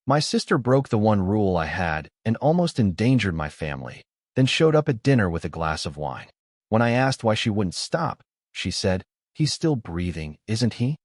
My sister broke the one rule I had and almost endangered my family, then showed up at dinner with a glass of wine. When I asked why she wouldn't stop, she said, "He's still breathing, isn't he?"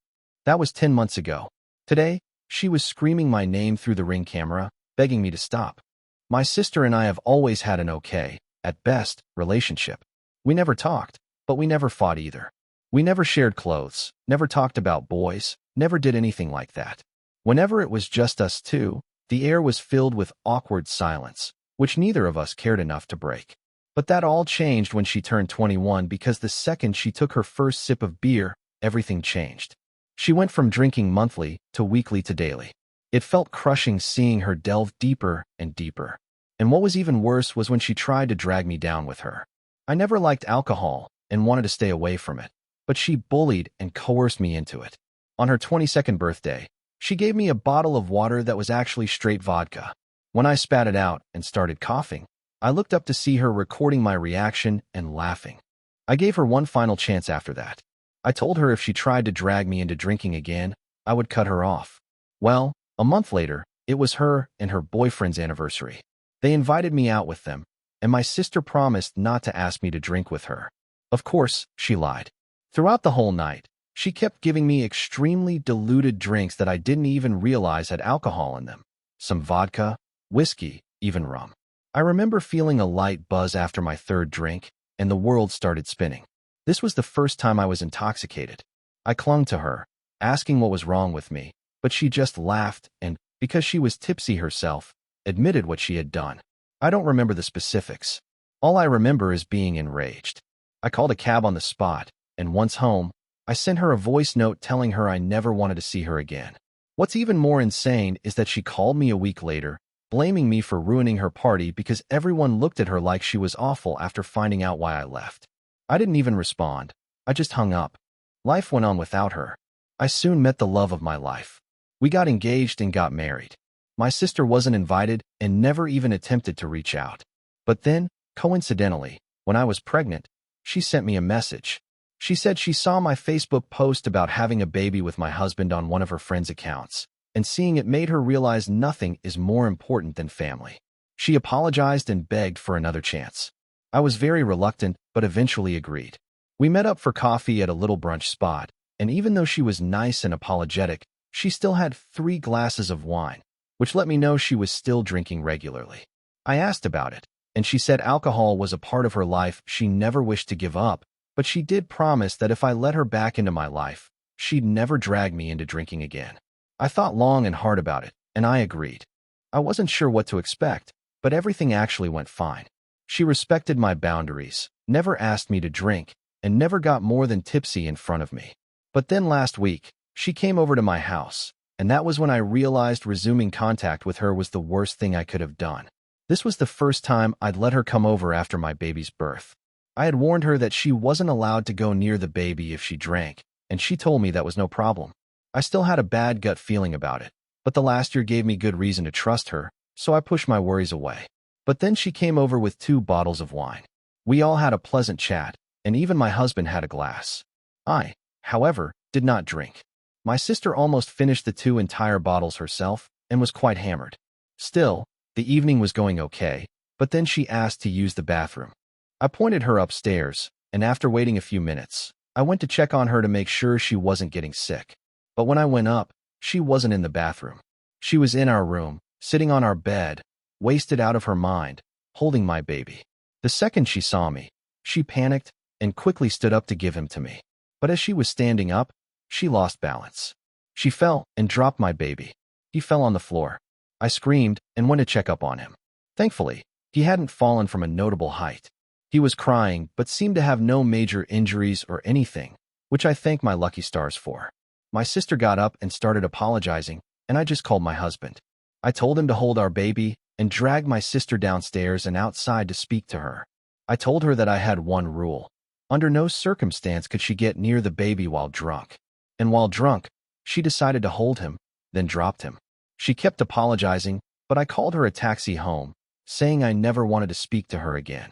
That was 10 months ago. Today, she was screaming my name through the Ring camera, begging me to stop. My sister and I have always had an okay, at best, relationship. We never talked, but we never fought either. We never shared clothes, never talked about boys, never did anything like that. Whenever it was just us two, the air was filled with awkward silence, which neither of us cared enough to break. But that all changed when she turned 21 because the second she took her first sip of beer, everything changed. She went from drinking monthly to weekly to daily. It felt crushing seeing her delve deeper and deeper. And what was even worse was when she tried to drag me down with her. I never liked alcohol and wanted to stay away from it, but she bullied and coerced me into it. On her 22nd birthday, she gave me a bottle of water that was actually straight vodka. When I spat it out and started coughing, I looked up to see her recording my reaction and laughing. I gave her one final chance after that. I told her if she tried to drag me into drinking again, I would cut her off. Well, a month later, it was her and her boyfriend's anniversary. They invited me out with them, and my sister promised not to ask me to drink with her. Of course, she lied. Throughout the whole night, she kept giving me extremely diluted drinks that I didn't even realize had alcohol in them. Some vodka, whiskey, even rum. I remember feeling a light buzz after my third drink, and the world started spinning. This was the first time I was intoxicated. I clung to her, asking what was wrong with me, but she just laughed and, because she was tipsy herself, admitted what she had done. I don't remember the specifics. All I remember is being enraged. I called a cab on the spot, and once home, I sent her a voice note telling her I never wanted to see her again. What's even more insane is that she called me a week later, blaming me for ruining her party because everyone looked at her like she was awful after finding out why I left. I didn't even respond. I just hung up. Life went on without her. I soon met the love of my life. We got engaged and got married. My sister wasn't invited and never even attempted to reach out. But then, coincidentally, when I was pregnant, she sent me a message. She said she saw my Facebook post about having a baby with my husband on one of her friends' accounts, and seeing it made her realize nothing is more important than family. She apologized and begged for another chance. I was very reluctant, but eventually agreed. We met up for coffee at a little brunch spot, and even though she was nice and apologetic, she still had 3 glasses of wine, which let me know she was still drinking regularly. I asked about it, and she said alcohol was a part of her life she never wished to give up, but she did promise that if I let her back into my life, she'd never drag me into drinking again. I thought long and hard about it, and I agreed. I wasn't sure what to expect, but everything actually went fine. She respected my boundaries, never asked me to drink, and never got more than tipsy in front of me. But then last week, she came over to my house, and that was when I realized resuming contact with her was the worst thing I could have done. This was the first time I'd let her come over after my baby's birth. I had warned her that she wasn't allowed to go near the baby if she drank, and she told me that was no problem. I still had a bad gut feeling about it, but the last year gave me good reason to trust her, so I pushed my worries away. But then she came over with 2 bottles of wine. We all had a pleasant chat, and even my husband had a glass. I, however, did not drink. My sister almost finished the 2 entire bottles herself and was quite hammered. Still, the evening was going okay, but then she asked to use the bathroom. I pointed her upstairs, and after waiting a few minutes, I went to check on her to make sure she wasn't getting sick. But when I went up, she wasn't in the bathroom. She was in our room, sitting on our bed, wasted out of her mind, holding my baby. The second she saw me, she panicked and quickly stood up to give him to me. But as she was standing up, she lost balance. She fell and dropped my baby. He fell on the floor. I screamed and went to check up on him. Thankfully, he hadn't fallen from a notable height. He was crying but seemed to have no major injuries or anything, which I thank my lucky stars for. My sister got up and started apologizing, and I just called my husband. I told him to hold our baby and dragged my sister downstairs and outside to speak to her. I told her that I had one rule. Under no circumstance could she get near the baby while drunk. And while drunk, she decided to hold him, then dropped him. She kept apologizing, but I called her a taxi home, saying I never wanted to speak to her again.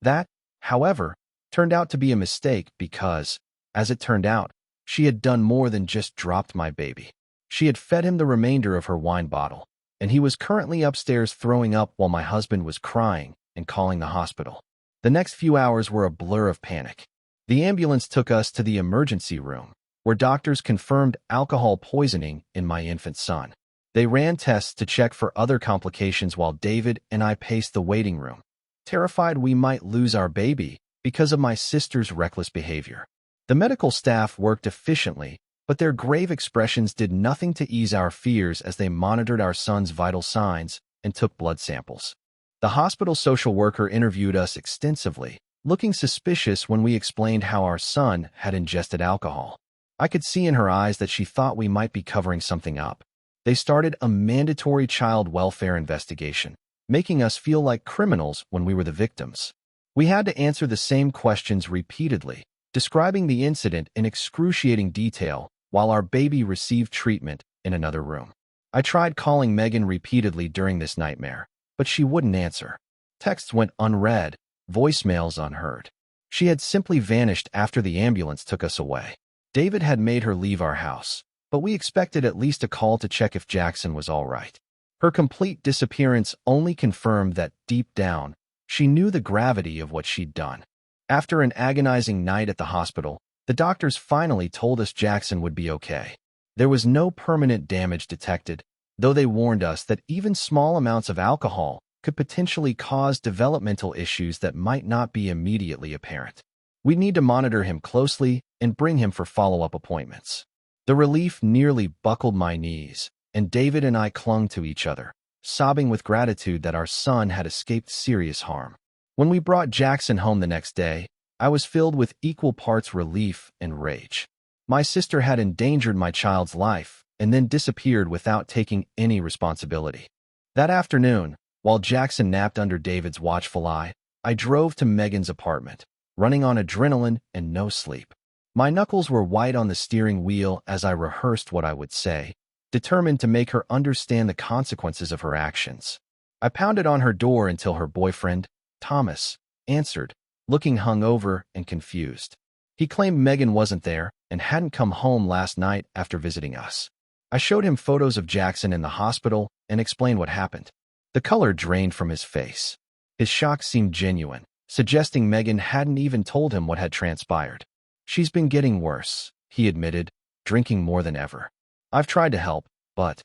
That, however, turned out to be a mistake because, as it turned out, she had done more than just dropped my baby. She had fed him the remainder of her wine bottle. and he was currently upstairs throwing up while my husband was crying and calling the hospital. The next few hours were a blur of panic. The ambulance took us to the emergency room, where doctors confirmed alcohol poisoning in my infant son. They ran tests to check for other complications while David and I paced the waiting room, terrified we might lose our baby because of my sister's reckless behavior. The medical staff worked efficiently, but their grave expressions did nothing to ease our fears as they monitored our son's vital signs and took blood samples. The hospital social worker interviewed us extensively, looking suspicious when we explained how our son had ingested alcohol. I could see in her eyes that she thought we might be covering something up. They started a mandatory child welfare investigation, making us feel like criminals when we were the victims. We had to answer the same questions repeatedly, describing the incident in excruciating detail while our baby received treatment in another room. I tried calling Megan repeatedly during this nightmare, but she wouldn't answer. Texts went unread, voicemails unheard. She had simply vanished after the ambulance took us away. David had made her leave our house, but we expected at least a call to check if Jackson was all right. Her complete disappearance only confirmed that deep down, she knew the gravity of what she'd done. After an agonizing night at the hospital, the doctors finally told us Jackson would be okay. There was no permanent damage detected, though they warned us that even small amounts of alcohol could potentially cause developmental issues that might not be immediately apparent. We'd need to monitor him closely and bring him for follow-up appointments. The relief nearly buckled my knees, and David and I clung to each other, sobbing with gratitude that our son had escaped serious harm. When we brought Jackson home the next day, I was filled with equal parts relief and rage. My sister had endangered my child's life and then disappeared without taking any responsibility. That afternoon, while Jackson napped under David's watchful eye, I drove to Megan's apartment, running on adrenaline and no sleep. My knuckles were white on the steering wheel as I rehearsed what I would say, determined to make her understand the consequences of her actions. I pounded on her door until her boyfriend, Thomas, answered, looking hungover and confused. He claimed Megan wasn't there and hadn't come home last night after visiting us. I showed him photos of Jackson in the hospital and explained what happened. The color drained from his face. His shock seemed genuine, suggesting Megan hadn't even told him what had transpired. She's been getting worse, he admitted, drinking more than ever. I've tried to help, but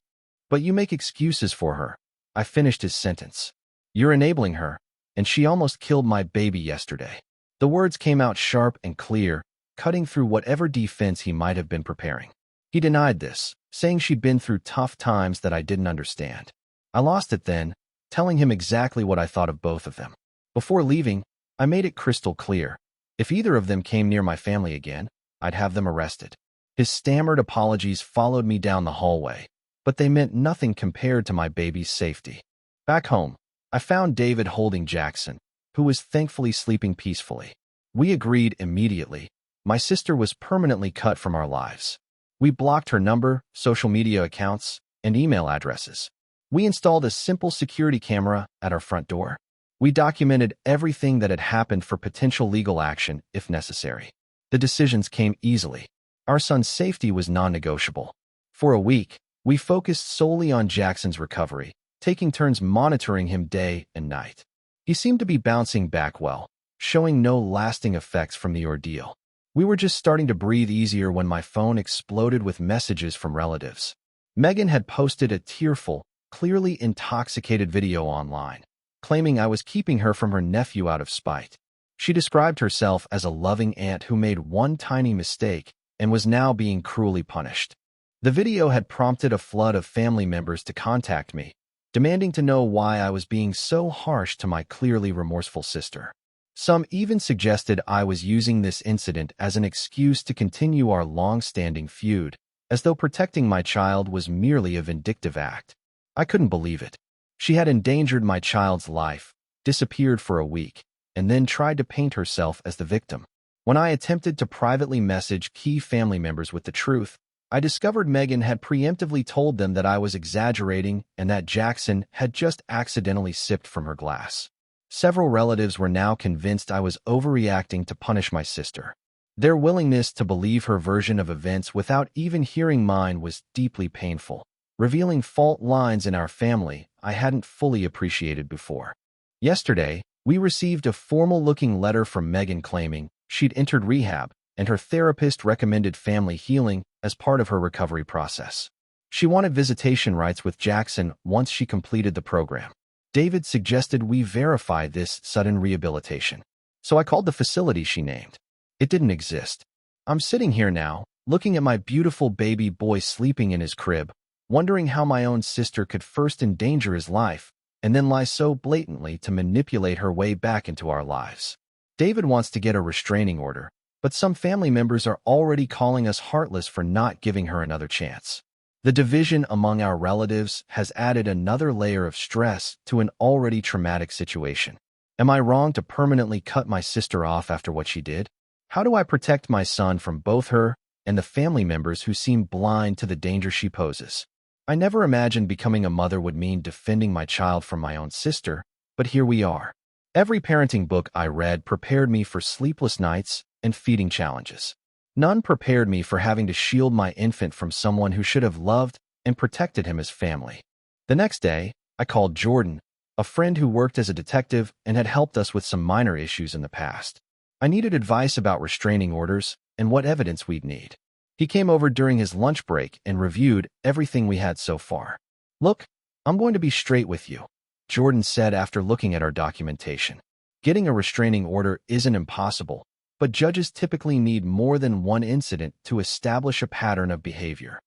you make excuses for her. I finished his sentence. You're enabling her, and she almost killed my baby yesterday. The words came out sharp and clear, cutting through whatever defense he might have been preparing. He denied this, saying she'd been through tough times that I didn't understand. I lost it then, telling him exactly what I thought of both of them. Before leaving, I made it crystal clear. If either of them came near my family again, I'd have them arrested. His stammered apologies followed me down the hallway, but they meant nothing compared to my baby's safety. Back home, I found David holding Jackson, who was thankfully sleeping peacefully. We agreed immediately. My sister was permanently cut from our lives. We blocked her number, social media accounts, and email addresses. We installed a simple security camera at our front door. We documented everything that had happened for potential legal action if necessary. The decisions came easily. Our son's safety was non-negotiable. For a week, we focused solely on Jackson's recovery, taking turns monitoring him day and night. He seemed to be bouncing back well, showing no lasting effects from the ordeal. We were just starting to breathe easier when my phone exploded with messages from relatives. Megan had posted a tearful, clearly intoxicated video online, claiming I was keeping her from her nephew out of spite. She described herself as a loving aunt who made one tiny mistake and was now being cruelly punished. The video had prompted a flood of family members to contact me, demanding to know why I was being so harsh to my clearly remorseful sister. Some even suggested I was using this incident as an excuse to continue our long-standing feud, as though protecting my child was merely a vindictive act. I couldn't believe it. She had endangered my child's life, disappeared for a week, and then tried to paint herself as the victim. When I attempted to privately message key family members with the truth, I discovered Megan had preemptively told them that I was exaggerating and that Jackson had just accidentally sipped from her glass. Several relatives were now convinced I was overreacting to punish my sister. Their willingness to believe her version of events without even hearing mine was deeply painful. revealing fault lines in our family I hadn't fully appreciated before. Yesterday, we received a formal-looking letter from Megan claiming she'd entered rehab and her therapist recommended family healing as part of her recovery process. She wanted visitation rights with Jackson once she completed the program. David suggested we verify this sudden rehabilitation. So I called the facility she named. It didn't exist. I'm sitting here now, looking at my beautiful baby boy sleeping in his crib, wondering how my own sister could first endanger his life and then lie so blatantly to manipulate her way back into our lives. David wants to get a restraining order, but some family members are already calling us heartless for not giving her another chance. The division among our relatives has added another layer of stress to an already traumatic situation. Am I wrong to permanently cut my sister off after what she did? How do I protect my son from both her and the family members who seem blind to the danger she poses? I never imagined becoming a mother would mean defending my child from my own sister, but here we are. Every parenting book I read prepared me for sleepless nights and feeding challenges. None prepared me for having to shield my infant from someone who should have loved and protected him as family. The next day, I called Jordan, a friend who worked as a detective and had helped us with some minor issues in the past. I needed advice about restraining orders and what evidence we'd need. He came over during his lunch break and reviewed everything we had so far. "Look, I'm going to be straight with you," Jordan said after looking at our documentation. "Getting a restraining order isn't impossible, but judges typically need more than one incident to establish a pattern of behavior."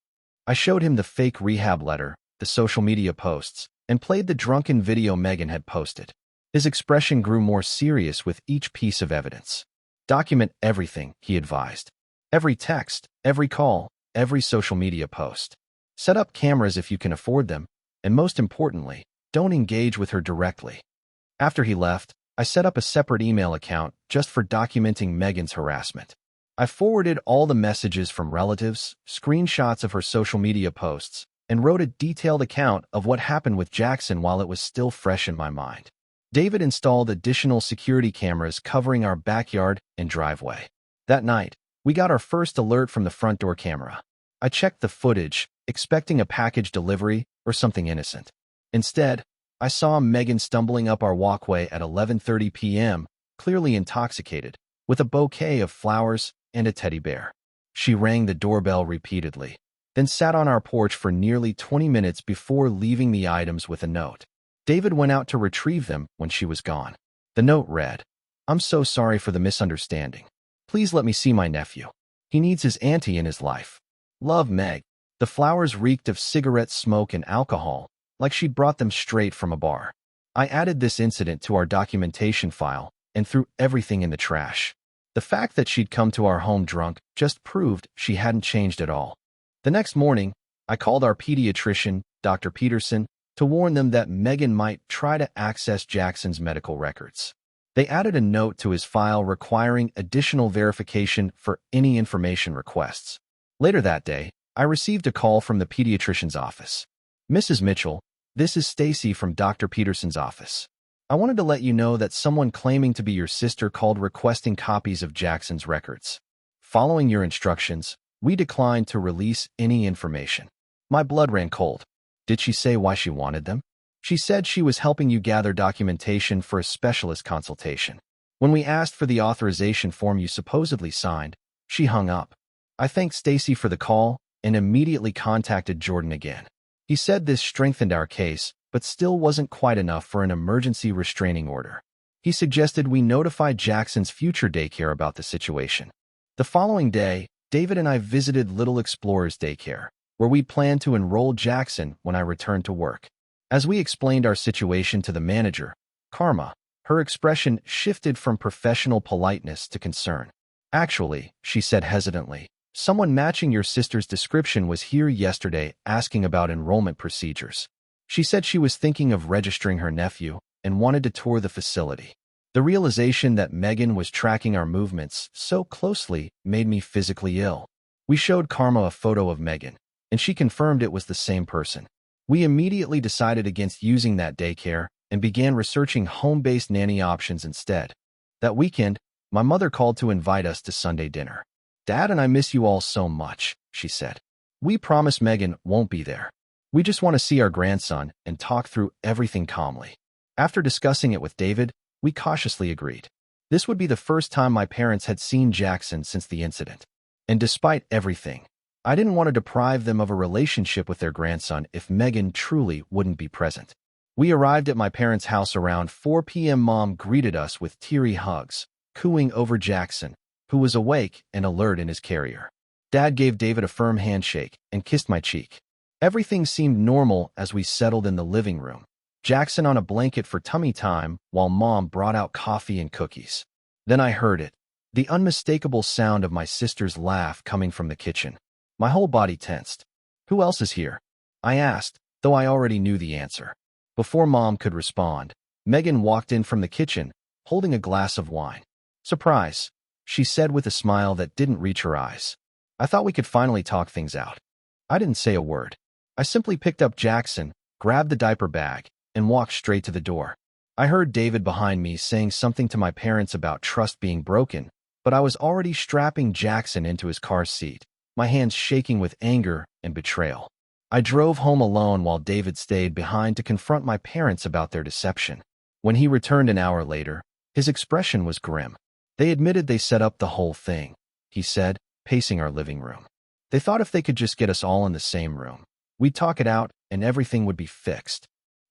I showed him the fake rehab letter, the social media posts, and played the drunken video Megan had posted. His expression grew more serious with each piece of evidence. "Document everything," he advised. "Every text, every call, every social media post. Set up cameras if you can afford them, and most importantly, don't engage with her directly." After he left, I set up a separate email account just for documenting Megan's harassment. I forwarded all the messages from relatives, screenshots of her social media posts, and wrote a detailed account of what happened with Jackson while it was still fresh in my mind. David installed additional security cameras covering our backyard and driveway. That night, we got our first alert from the front door camera. I checked the footage, expecting a package delivery or something innocent. Instead, I saw Megan stumbling up our walkway at 11:30 p.m., clearly intoxicated, with a bouquet of flowers and a teddy bear. She rang the doorbell repeatedly, then sat on our porch for nearly 20 minutes before leaving the items with a note. David went out to retrieve them when she was gone. The note read, "I'm so sorry for the misunderstanding. Please let me see my nephew. He needs his auntie in his life. Love, Meg." The flowers reeked of cigarette smoke and alcohol, like she'd brought them straight from a bar. I added this incident to our documentation file and threw everything in the trash. The fact that she'd come to our home drunk just proved she hadn't changed at all. The next morning, I called our pediatrician, Dr. Peterson, to warn them that Megan might try to access Jackson's medical records. They added a note to his file requiring additional verification for any information requests. Later that day, I received a call from the pediatrician's office. "Mrs. Mitchell, this is Stacy from Dr. Peterson's office. I wanted to let you know that someone claiming to be your sister called requesting copies of Jackson's records. Following your instructions, we declined to release any information." My blood ran cold. Did she say why she wanted them? She said she was helping you gather documentation for a specialist consultation. When we asked for the authorization form you supposedly signed, she hung up. I thanked Stacy for the call and immediately contacted Jordan again. He said this strengthened our case, but still wasn't quite enough for an emergency restraining order. He suggested we notify Jackson's future daycare about the situation. The following day, David and I visited Little Explorers Daycare, where we planned to enroll Jackson when I returned to work. As we explained our situation to the manager, Karma, her expression shifted from professional politeness to concern. "Actually," she said hesitantly, "someone matching your sister's description was here yesterday asking about enrollment procedures. She said she was thinking of registering her nephew and wanted to tour the facility." The realization that Megan was tracking our movements so closely made me physically ill. We showed Karma a photo of Megan, and she confirmed it was the same person. We immediately decided against using that daycare and began researching home-based nanny options instead. That weekend, my mother called to invite us to Sunday dinner. "Dad and I miss you all so much," she said. "We promise Megan won't be there." We just want to see our grandson and talk through everything calmly. After discussing it with David, we cautiously agreed. This would be the first time my parents had seen Jackson since the incident. And despite everything, I didn't want to deprive them of a relationship with their grandson if Megan truly wouldn't be present. We arrived at my parents' house around 4 p.m. Mom greeted us with teary hugs, cooing over Jackson, who was awake and alert in his carrier. Dad gave David a firm handshake and kissed my cheek. Everything seemed normal as we settled in the living room, Jackson on a blanket for tummy time while Mom brought out coffee and cookies. Then I heard it, the unmistakable sound of my sister's laugh coming from the kitchen. My whole body tensed. "Who else is here?" I asked, though I already knew the answer. Before Mom could respond, Megan walked in from the kitchen, holding a glass of wine. "Surprise," she said with a smile that didn't reach her eyes. "I thought we could finally talk things out." I didn't say a word. I simply picked up Jackson, grabbed the diaper bag, and walked straight to the door. I heard David behind me saying something to my parents about trust being broken, but I was already strapping Jackson into his car seat, my hands shaking with anger and betrayal. I drove home alone while David stayed behind to confront my parents about their deception. When he returned an hour later, his expression was grim. "They admitted they set up the whole thing," he said, pacing our living room. "They thought if they could just get us all in the same room, we'd talk it out and everything would be fixed."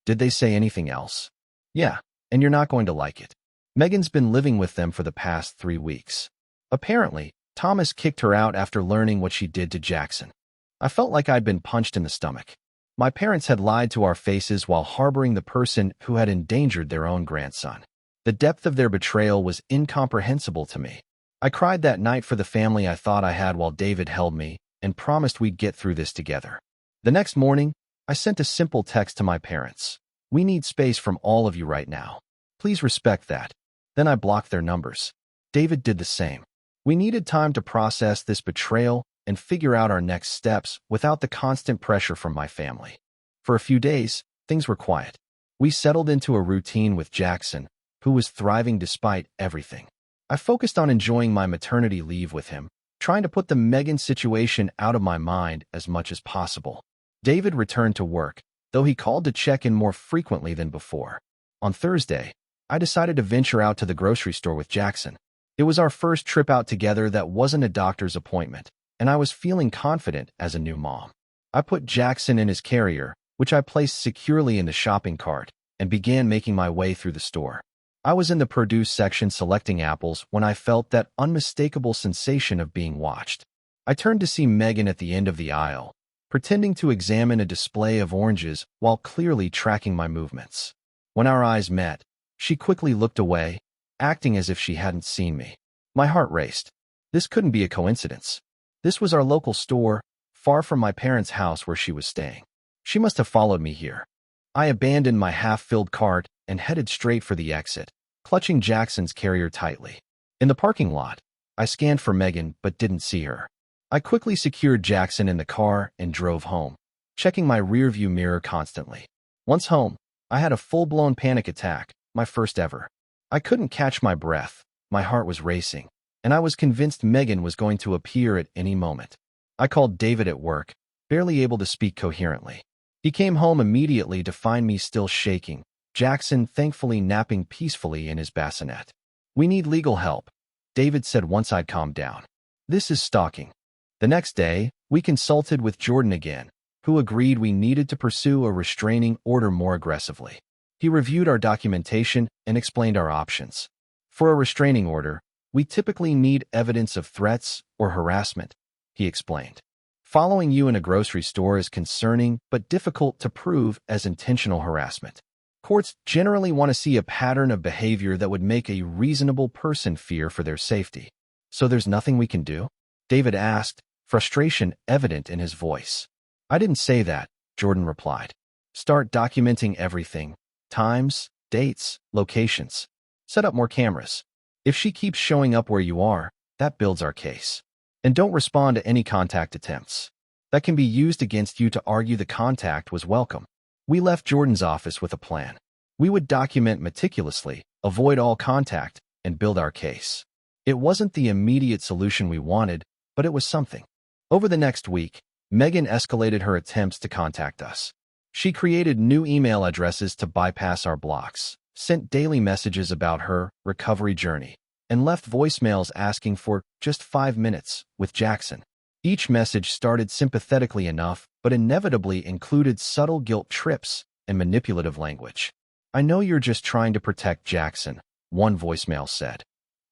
"Did they say anything else?" "Yeah, and you're not going to like it. Megan's been living with them for the past 3 weeks. Apparently, Thomas kicked her out after learning what she did to Jackson." I felt like I'd been punched in the stomach. My parents had lied to our faces while harboring the person who had endangered their own grandson. The depth of their betrayal was incomprehensible to me. I cried that night for the family I thought I had while David held me and promised we'd get through this together. The next morning, I sent a simple text to my parents. "We need space from all of you right now. Please respect that." Then I blocked their numbers. David did the same. We needed time to process this betrayal and figure out our next steps without the constant pressure from my family. For a few days, things were quiet. We settled into a routine with Jackson, who was thriving despite everything. I focused on enjoying my maternity leave with him, trying to put the Megan situation out of my mind as much as possible. David returned to work, though he called to check in more frequently than before. On Thursday, I decided to venture out to the grocery store with Jackson. It was our first trip out together that wasn't a doctor's appointment, and I was feeling confident as a new mom. I put Jackson in his carrier, which I placed securely in the shopping cart, and began making my way through the store. I was in the produce section selecting apples when I felt that unmistakable sensation of being watched. I turned to see Megan at the end of the aisle, pretending to examine a display of oranges while clearly tracking my movements. When our eyes met, she quickly looked away, acting as if she hadn't seen me. My heart raced. This couldn't be a coincidence. This was our local store, far from my parents' house where she was staying. She must have followed me here. I abandoned my half-filled cart and headed straight for the exit, clutching Jackson's carrier tightly. In the parking lot, I scanned for Megan but didn't see her. I quickly secured Jackson in the car and drove home, checking my rearview mirror constantly. Once home, I had a full-blown panic attack, my first ever. I couldn't catch my breath, my heart was racing, and I was convinced Megan was going to appear at any moment. I called David at work, barely able to speak coherently. He came home immediately to find me still shaking, Jackson thankfully napping peacefully in his bassinet. "We need legal help," David said once I'd calmed down. "This is stalking." The next day, we consulted with Jordan again, who agreed we needed to pursue a restraining order more aggressively. He reviewed our documentation and explained our options. For a restraining order, we typically need evidence of threats or harassment, he explained. Following you in a grocery store is concerning but difficult to prove as intentional harassment. Courts generally want to see a pattern of behavior that would make a reasonable person fear for their safety. "So there's nothing we can do?" David asked, frustration evident in his voice. "I didn't say that," Jordan replied. "Start documenting everything. Times, dates, locations. Set up more cameras. If she keeps showing up where you are, that builds our case. And don't respond to any contact attempts. That can be used against you to argue the contact was welcome." We left Jordan's office with a plan. We would document meticulously, avoid all contact, and build our case. It wasn't the immediate solution we wanted, but it was something. Over the next week, Megan escalated her attempts to contact us. She created new email addresses to bypass our blocks, sent daily messages about her recovery journey, and left voicemails asking for just 5 minutes with Jackson. Each message started sympathetically enough, but inevitably included subtle guilt trips and manipulative language. "I know you're just trying to protect Jackson," one voicemail said.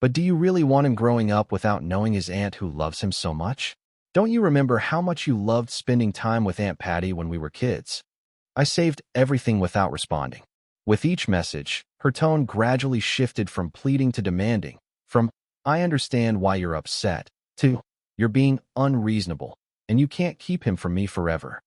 "But do you really want him growing up without knowing his aunt who loves him so much? Don't you remember how much you loved spending time with Aunt Patty when we were kids?" I saved everything without responding. With each message, her tone gradually shifted from pleading to demanding, from "I understand why you're upset" to "You're being unreasonable, and you can't keep him from me forever."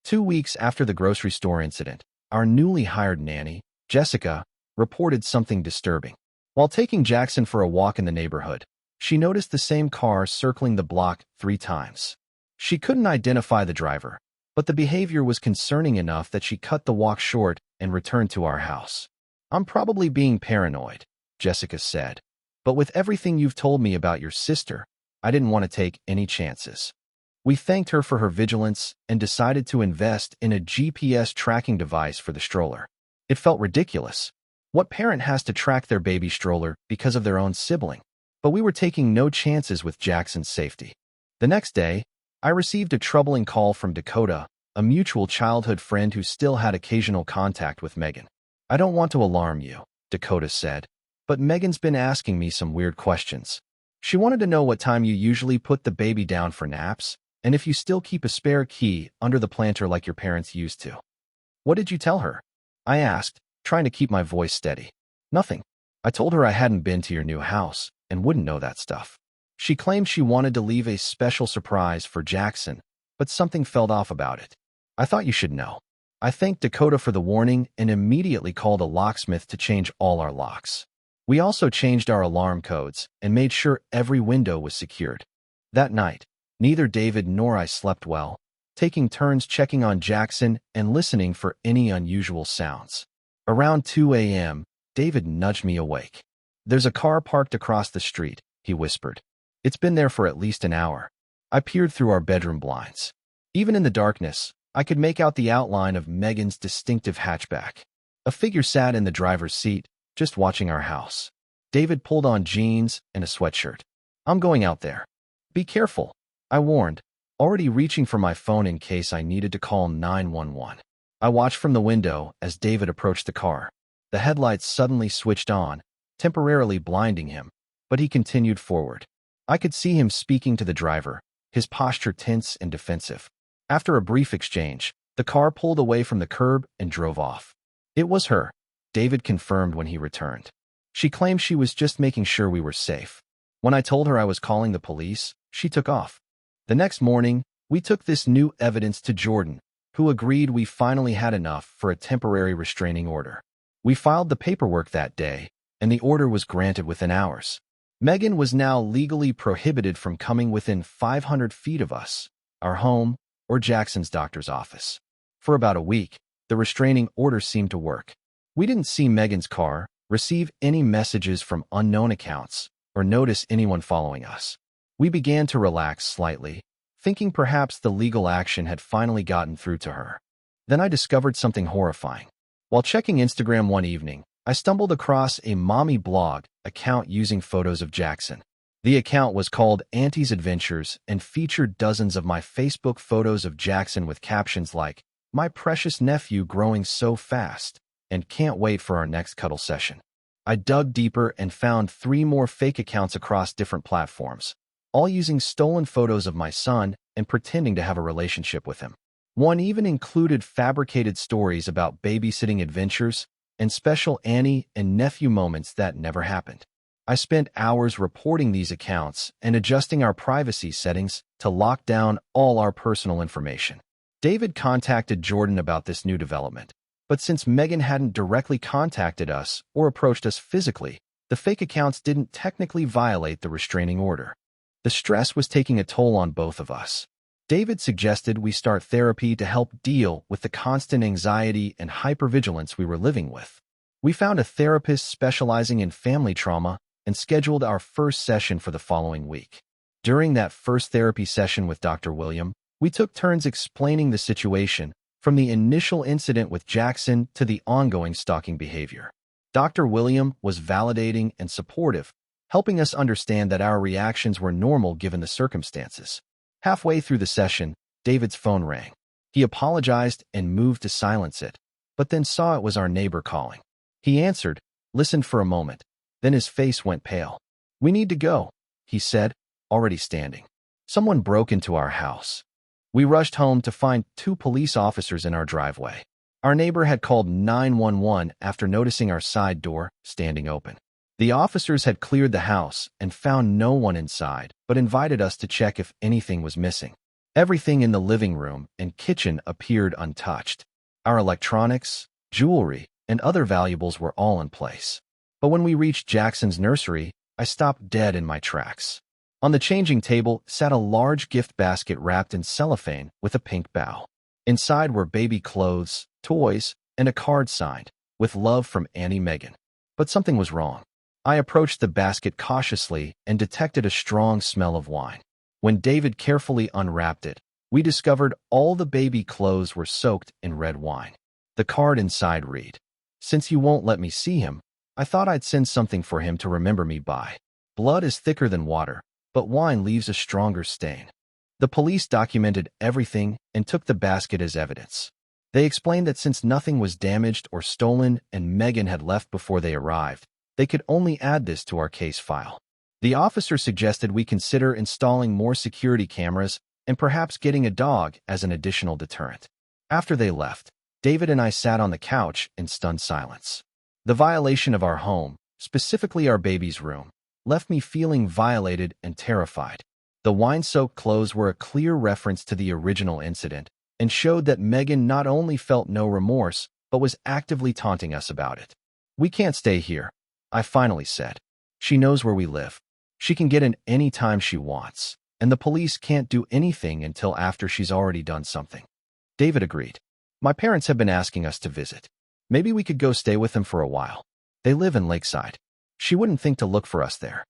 2 weeks after the grocery store incident, our newly hired nanny, Jessica, reported something disturbing. While taking Jackson for a walk in the neighborhood, she noticed the same car circling the block 3 times. She couldn't identify the driver, but the behavior was concerning enough that she cut the walk short and returned to our house. "I'm probably being paranoid," Jessica said, "but with everything you've told me about your sister, I didn't want to take any chances." We thanked her for her vigilance and decided to invest in a GPS tracking device for the stroller. It felt ridiculous. What parent has to track their baby stroller because of their own sibling? But we were taking no chances with Jackson's safety. The next day, I received a troubling call from Dakota, a mutual childhood friend who still had occasional contact with Megan. "I don't want to alarm you," Dakota said, "but Megan's been asking me some weird questions. She wanted to know what time you usually put the baby down for naps, and if you still keep a spare key under the planter like your parents used to." "What did you tell her?" I asked, trying to keep my voice steady. "Nothing. I told her I hadn't been to your new house and wouldn't know that stuff." She claimed she wanted to leave a special surprise for Jackson, but something felt off about it. "I thought you should know." I thanked Dakota for the warning and immediately called a locksmith to change all our locks. We also changed our alarm codes and made sure every window was secured. That night, neither David nor I slept well, taking turns checking on Jackson and listening for any unusual sounds. Around 2 a.m., David nudged me awake. "There's a car parked across the street," he whispered. "It's been there for at least an hour." I peered through our bedroom blinds. Even in the darkness, I could make out the outline of Megan's distinctive hatchback. A figure sat in the driver's seat, just watching our house. David pulled on jeans and a sweatshirt. "I'm going out there. Be careful," I warned, already reaching for my phone in case I needed to call 911. I watched from the window as David approached the car. The headlights suddenly switched on, temporarily blinding him, but he continued forward. I could see him speaking to the driver, his posture tense and defensive. After a brief exchange, the car pulled away from the curb and drove off. "It was her," David confirmed when he returned. "She claimed she was just making sure we were safe. When I told her I was calling the police, she took off." The next morning, we took this new evidence to Jordan, who agreed we finally had enough for a temporary restraining order. We filed the paperwork that day, and the order was granted within hours. Megan was now legally prohibited from coming within 500 feet of us, our home, or Jackson's doctor's office. For about a week, the restraining order seemed to work. We didn't see Megan's car, receive any messages from unknown accounts, or notice anyone following us. We began to relax slightly, thinking perhaps the legal action had finally gotten through to her. Then I discovered something horrifying. While checking Instagram one evening, I stumbled across a mommy blog account using photos of Jackson. The account was called Auntie's Adventures and featured dozens of my Facebook photos of Jackson with captions like, "My precious nephew growing so fast," and "Can't wait for our next cuddle session." I dug deeper and found 3 more fake accounts across different platforms, all using stolen photos of my son and pretending to have a relationship with him. One even included fabricated stories about babysitting adventures and special Annie and nephew moments that never happened. I spent hours reporting these accounts and adjusting our privacy settings to lock down all our personal information. David contacted Jordan about this new development, but since Megan hadn't directly contacted us or approached us physically, the fake accounts didn't technically violate the restraining order. The stress was taking a toll on both of us. David suggested we start therapy to help deal with the constant anxiety and hypervigilance we were living with. We found a therapist specializing in family trauma and scheduled our first session for the following week. During that first therapy session with Dr. William, We took turns explaining the situation, from the initial incident with Jackson to the ongoing stalking behavior. Dr. William was validating and supportive, helping us understand that our reactions were normal given the circumstances. Halfway through the session, David's phone rang. He apologized and moved to silence it, but then saw it was our neighbor calling. He answered, listened for a moment, then his face went pale. "We need to go," he said, already standing. "Someone broke into our house." We rushed home to find 2 police officers in our driveway. Our neighbor had called 911 after noticing our side door standing open. The officers had cleared the house and found no one inside, but invited us to check if anything was missing. Everything in the living room and kitchen appeared untouched. Our electronics, jewelry, and other valuables were all in place. But when we reached Jackson's nursery, I stopped dead in my tracks. On the changing table sat a large gift basket wrapped in cellophane with a pink bow. Inside were baby clothes, toys, and a card signed, "With love from Auntie Megan." But something was wrong. I approached the basket cautiously and detected a strong smell of wine. When David carefully unwrapped it, we discovered all the baby clothes were soaked in red wine. The card inside read, "Since you won't let me see him, I thought I'd send something for him to remember me by. Blood is thicker than water, but wine leaves a stronger stain." The police documented everything and took the basket as evidence. They explained that since nothing was damaged or stolen and Megan had left before they arrived, they could only add this to our case file. The officer suggested we consider installing more security cameras and perhaps getting a dog as an additional deterrent. After they left, David and I sat on the couch in stunned silence. The violation of our home, specifically our baby's room, left me feeling violated and terrified. The wine-soaked clothes were a clear reference to the original incident and showed that Megan not only felt no remorse, but was actively taunting us about it. "We can't stay here," I finally said. "She knows where we live. She can get in any time she wants, and the police can't do anything until after she's already done something." David agreed. "My parents have been asking us to visit. Maybe we could go stay with them for a while. They live in Lakeside. She wouldn't think to look for us there."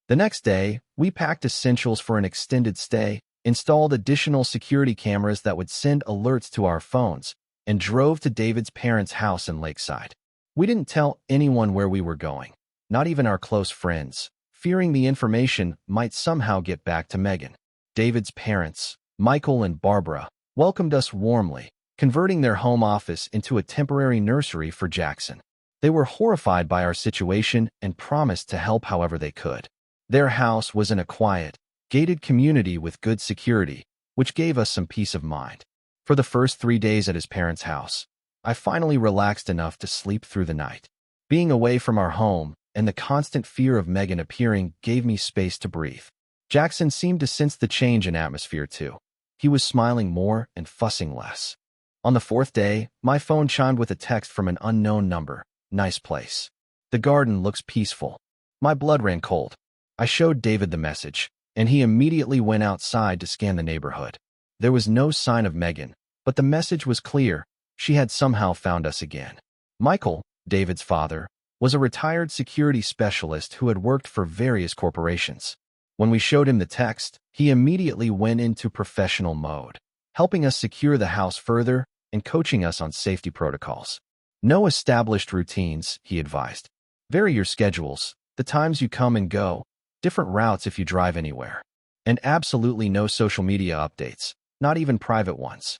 The next day, we packed essentials for an extended stay, installed additional security cameras that would send alerts to our phones, and drove to David's parents' house in Lakeside. We didn't tell anyone where we were going, not even our close friends, fearing the information might somehow get back to Megan. David's parents, Michael and Barbara, welcomed us warmly, converting their home office into a temporary nursery for Jackson. They were horrified by our situation and promised to help however they could. Their house was in a quiet, gated community with good security, which gave us some peace of mind. For the first 3 days at his parents' house, I finally relaxed enough to sleep through the night. Being away from our home and the constant fear of Megan appearing gave me space to breathe. Jackson seemed to sense the change in atmosphere too. He was smiling more and fussing less. On the 4th day, my phone chimed with a text from an unknown number. "Nice place. The garden looks peaceful." My blood ran cold. I showed David the message, and he immediately went outside to scan the neighborhood. There was no sign of Megan, but the message was clear. She had somehow found us again. Michael, David's father, was a retired security specialist who had worked for various corporations. When we showed him the text, he immediately went into professional mode, helping us secure the house further and coaching us on safety protocols. "No established routines," he advised. "Vary your schedules, the times you come and go, different routes if you drive anywhere. And absolutely no social media updates, not even private ones."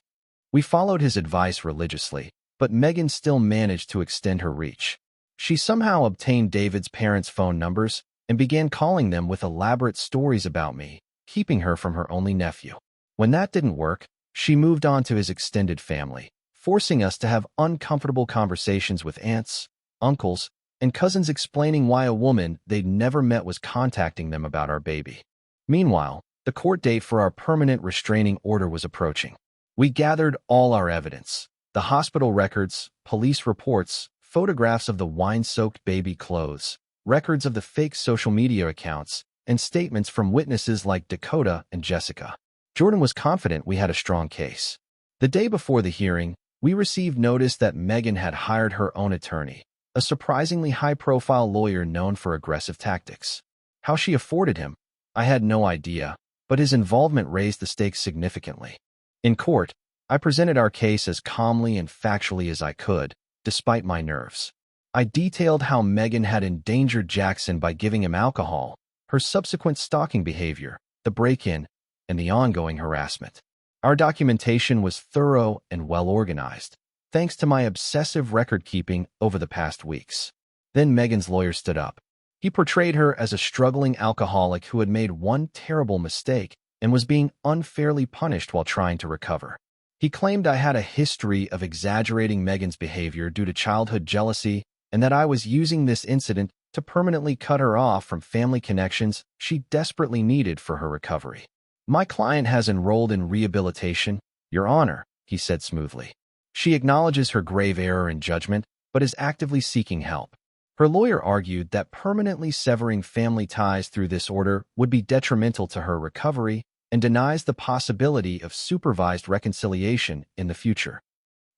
We followed his advice religiously, but Megan still managed to extend her reach. She somehow obtained David's parents' phone numbers and began calling them with elaborate stories about me, keeping her from her only nephew. When that didn't work, she moved on to his extended family, forcing us to have uncomfortable conversations with aunts, uncles, and cousins explaining why a woman they'd never met was contacting them about our baby. Meanwhile, the court date for our permanent restraining order was approaching. We gathered all our evidence: the hospital records, police reports, photographs of the wine-soaked baby clothes, records of the fake social media accounts, and statements from witnesses like Dakota and Jessica. Jordan was confident we had a strong case. The day before the hearing, we received notice that Megan had hired her own attorney, a surprisingly high-profile lawyer known for aggressive tactics. How she afforded him, I had no idea, but his involvement raised the stakes significantly. In court, I presented our case as calmly and factually as I could, despite my nerves. I detailed how Megan had endangered Jackson by giving him alcohol, her subsequent stalking behavior, the break-in, and the ongoing harassment. Our documentation was thorough and well-organized, thanks to my obsessive record-keeping over the past weeks. Then Megan's lawyer stood up. He portrayed her as a struggling alcoholic who had made one terrible mistake and was being unfairly punished while trying to recover. He claimed I had a history of exaggerating Megan's behavior due to childhood jealousy and that I was using this incident to permanently cut her off from family connections she desperately needed for her recovery. My client has enrolled in rehabilitation, Your Honor, he said smoothly. She acknowledges her grave error in judgment, but is actively seeking help. Her lawyer argued that permanently severing family ties through this order would be detrimental to her recovery and denies the possibility of supervised reconciliation in the future.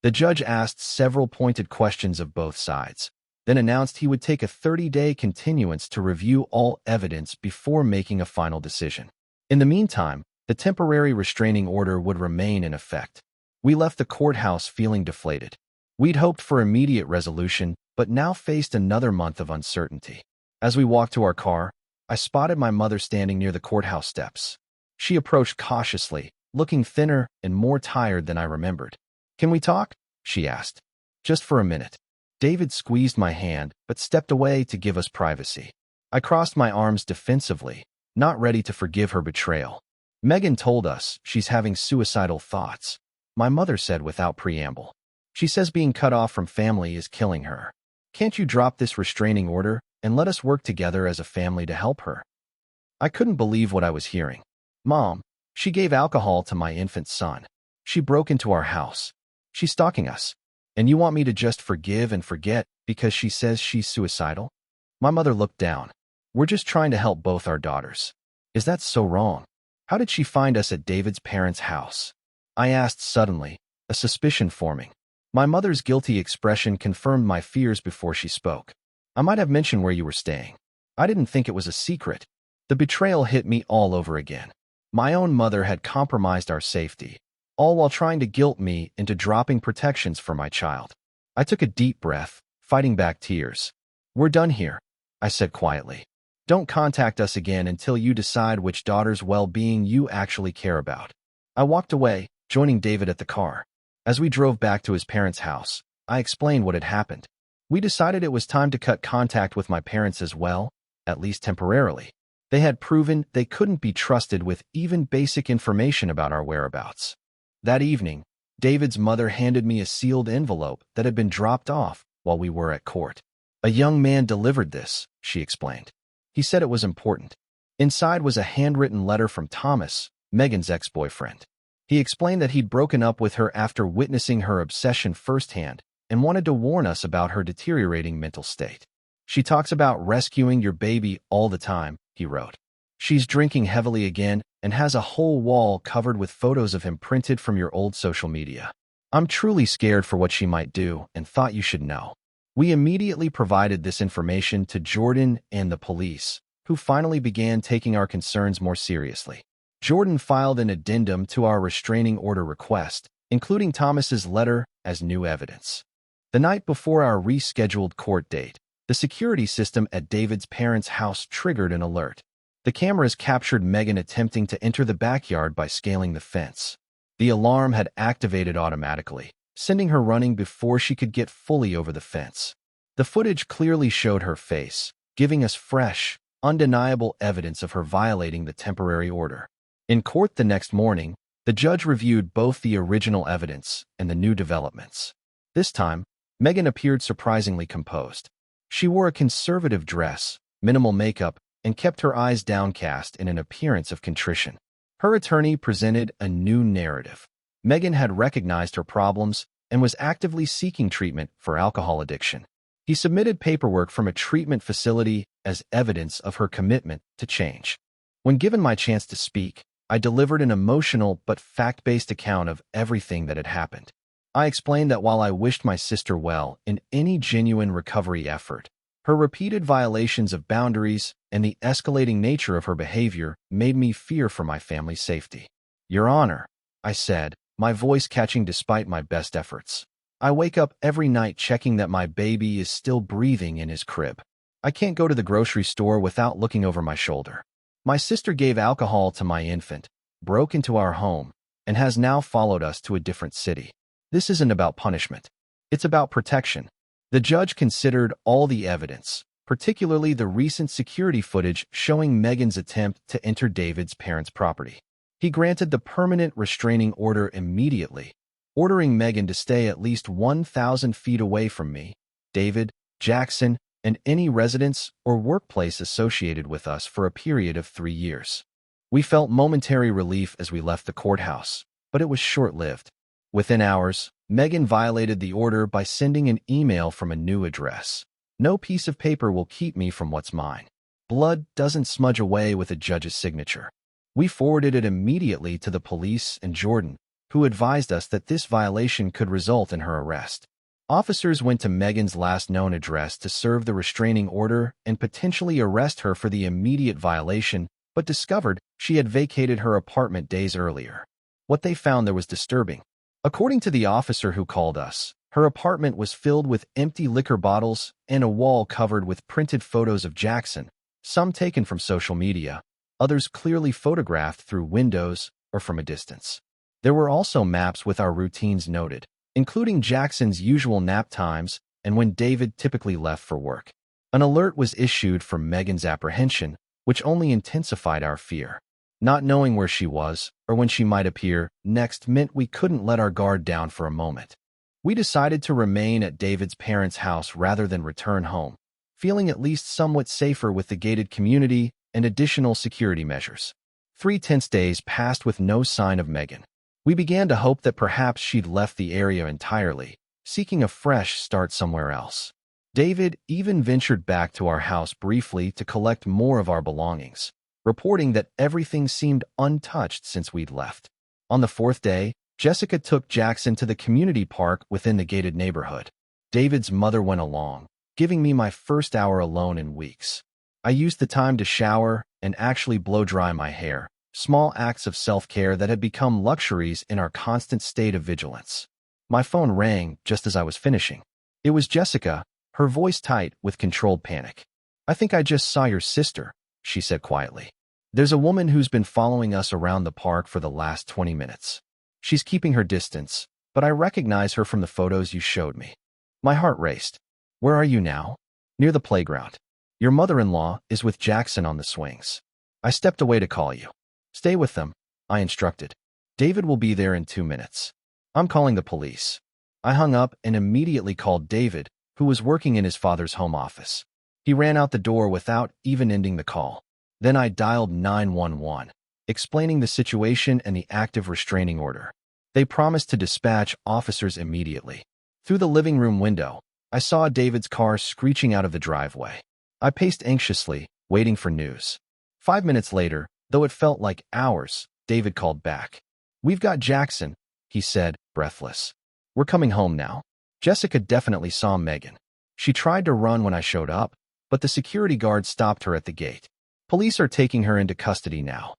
The judge asked several pointed questions of both sides, then announced he would take a 30-day continuance to review all evidence before making a final decision. In the meantime, the temporary restraining order would remain in effect. We left the courthouse feeling deflated. We'd hoped for immediate resolution, but now faced another month of uncertainty. As we walked to our car, I spotted my mother standing near the courthouse steps. She approached cautiously, looking thinner and more tired than I remembered. "Can we talk?" she asked. "Just for a minute." David squeezed my hand, but stepped away to give us privacy. I crossed my arms defensively, not ready to forgive her betrayal. "Megan told us she's having suicidal thoughts," my mother said without preamble. "She says being cut off from family is killing her. Can't you drop this restraining order and let us work together as a family to help her?" I couldn't believe what I was hearing. "Mom, she gave alcohol to my infant son. She broke into our house. She's stalking us. And you want me to just forgive and forget because she says she's suicidal?" My mother looked down. "We're just trying to help both our daughters. Is that so wrong? How did she find us at David's parents' house?" I asked suddenly, a suspicion forming. My mother's guilty expression confirmed my fears before she spoke. "I might have mentioned where you were staying. I didn't think it was a secret." The betrayal hit me all over again. My own mother had compromised our safety, all while trying to guilt me into dropping protections for my child. I took a deep breath, fighting back tears. "We're done here," I said quietly. "Don't contact us again until you decide which daughter's well-being you actually care about." I walked away, joining David at the car. As we drove back to his parents' house, I explained what had happened. We decided it was time to cut contact with my parents as well, at least temporarily. They had proven they couldn't be trusted with even basic information about our whereabouts. That evening, David's mother handed me a sealed envelope that had been dropped off while we were at court. "A young man delivered this," she explained. "He said it was important." Inside was a handwritten letter from Thomas, Megan's ex-boyfriend. He explained that he'd broken up with her after witnessing her obsession firsthand and wanted to warn us about her deteriorating mental state. "She talks about rescuing your baby all the time," he wrote. "She's drinking heavily again and has a whole wall covered with photos of him printed from your old social media. I'm truly scared for what she might do and thought you should know." We immediately provided this information to Jordan and the police, who finally began taking our concerns more seriously. Jordan filed an addendum to our restraining order request, including Thomas's letter as new evidence. The night before our rescheduled court date, the security system at David's parents' house triggered an alert. The cameras captured Megan attempting to enter the backyard by scaling the fence. The alarm had activated automatically, sending her running before she could get fully over the fence. The footage clearly showed her face, giving us fresh, undeniable evidence of her violating the temporary order. In court the next morning, the judge reviewed both the original evidence and the new developments. This time, Megan appeared surprisingly composed. She wore a conservative dress, minimal makeup, and kept her eyes downcast in an appearance of contrition. Her attorney presented a new narrative. Megan had recognized her problems and was actively seeking treatment for alcohol addiction. He submitted paperwork from a treatment facility as evidence of her commitment to change. When given my chance to speak, I delivered an emotional but fact-based account of everything that had happened. I explained that while I wished my sister well in any genuine recovery effort, her repeated violations of boundaries and the escalating nature of her behavior made me fear for my family's safety. "Your Honor," I said, my voice catching despite my best efforts. I wake up every night checking that my baby is still breathing in his crib. I can't go to the grocery store without looking over my shoulder. My sister gave alcohol to my infant, broke into our home, and has now followed us to a different city. This isn't about punishment. It's about protection. The judge considered all the evidence, particularly the recent security footage showing Megan's attempt to enter David's parents' property. He granted the permanent restraining order immediately, ordering Megan to stay at least 1,000 feet away from me, David, Jackson, and any residence or workplace associated with us for a period of 3 years. We felt momentary relief as we left the courthouse, but it was short-lived. Within hours, Megan violated the order by sending an email from a new address. No piece of paper will keep me from what's mine. Blood doesn't smudge away with a judge's signature. We forwarded it immediately to the police and Jordan, who advised us that this violation could result in her arrest. Officers went to Megan's last known address to serve the restraining order and potentially arrest her for the immediate violation, but discovered she had vacated her apartment days earlier. What they found there was disturbing. According to the officer who called us, her apartment was filled with empty liquor bottles and a wall covered with printed photos of Jackson, some taken from social media, others clearly photographed through windows or from a distance. There were also maps with our routines noted, including Jackson's usual nap times and when David typically left for work. An alert was issued for Megan's apprehension, which only intensified our fear. Not knowing where she was or when she might appear next meant we couldn't let our guard down for a moment. We decided to remain at David's parents' house rather than return home, feeling at least somewhat safer with the gated community and additional security measures. 3 tense days passed with no sign of Megan. We began to hope that perhaps she'd left the area entirely, seeking a fresh start somewhere else. David even ventured back to our house briefly to collect more of our belongings, reporting that everything seemed untouched since we'd left. On the 4th day, Jessica took Jackson to the community park within the gated neighborhood. David's mother went along, giving me my first hour alone in weeks. I used the time to shower and actually blow dry my hair, small acts of self-care that had become luxuries in our constant state of vigilance. My phone rang just as I was finishing. It was Jessica, her voice tight with controlled panic. "I think I just saw your sister," she said quietly. "There's a woman who's been following us around the park for the last 20 minutes. She's keeping her distance, but I recognize her from the photos you showed me." My heart raced. "Where are you now?" "Near the playground. Your mother-in-law is with Jackson on the swings. I stepped away to call you." "Stay with them," I instructed. "David will be there in 2 minutes. I'm calling the police." I hung up and immediately called David, who was working in his father's home office. He ran out the door without even ending the call. Then I dialed 911, explaining the situation and the active restraining order. They promised to dispatch officers immediately. Through the living room window, I saw David's car screeching out of the driveway. I paced anxiously, waiting for news. 5 minutes later, though it felt like hours, David called back. "We've got Jackson," he said, breathless. "We're coming home now." Jessica definitely saw Megan. She tried to run when I showed up, but the security guard stopped her at the gate. "Police are taking her into custody now."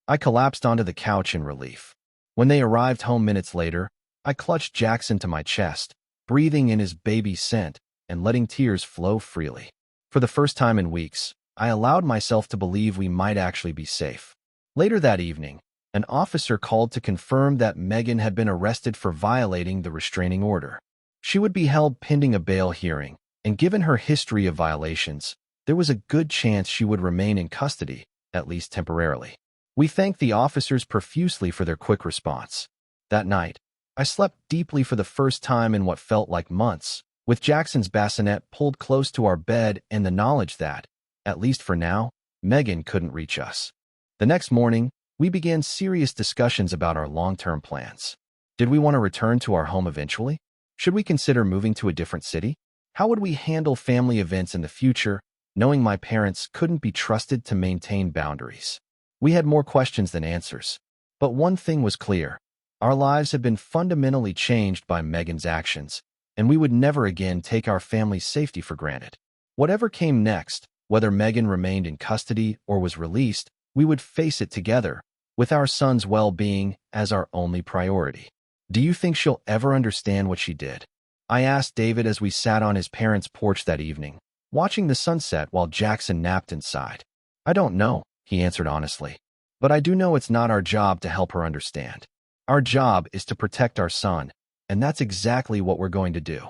I collapsed onto the couch in relief. When they arrived home minutes later, I clutched Jackson to my chest, breathing in his baby scent and letting tears flow freely. For the first time in weeks, I allowed myself to believe we might actually be safe. Later that evening, an officer called to confirm that Megan had been arrested for violating the restraining order. She would be held pending a bail hearing, and given her history of violations, there was a good chance she would remain in custody, at least temporarily. We thanked the officers profusely for their quick response. That night, I slept deeply for the first time in what felt like months, with Jackson's bassinet pulled close to our bed and the knowledge that, at least for now, Megan couldn't reach us. The next morning, we began serious discussions about our long-term plans. Did we want to return to our home eventually? Should we consider moving to a different city? How would we handle family events in the future, knowing my parents couldn't be trusted to maintain boundaries? We had more questions than answers. But one thing was clear. Our lives had been fundamentally changed by Megan's actions, and we would never again take our family's safety for granted. Whatever came next, whether Megan remained in custody or was released, we would face it together, with our son's well-being as our only priority. Do you think she'll ever understand what she did? I asked David as we sat on his parents' porch that evening, watching the sunset while Jackson napped inside. I don't know, he answered honestly. But I do know it's not our job to help her understand. Our job is to protect our son, and that's exactly what we're going to do.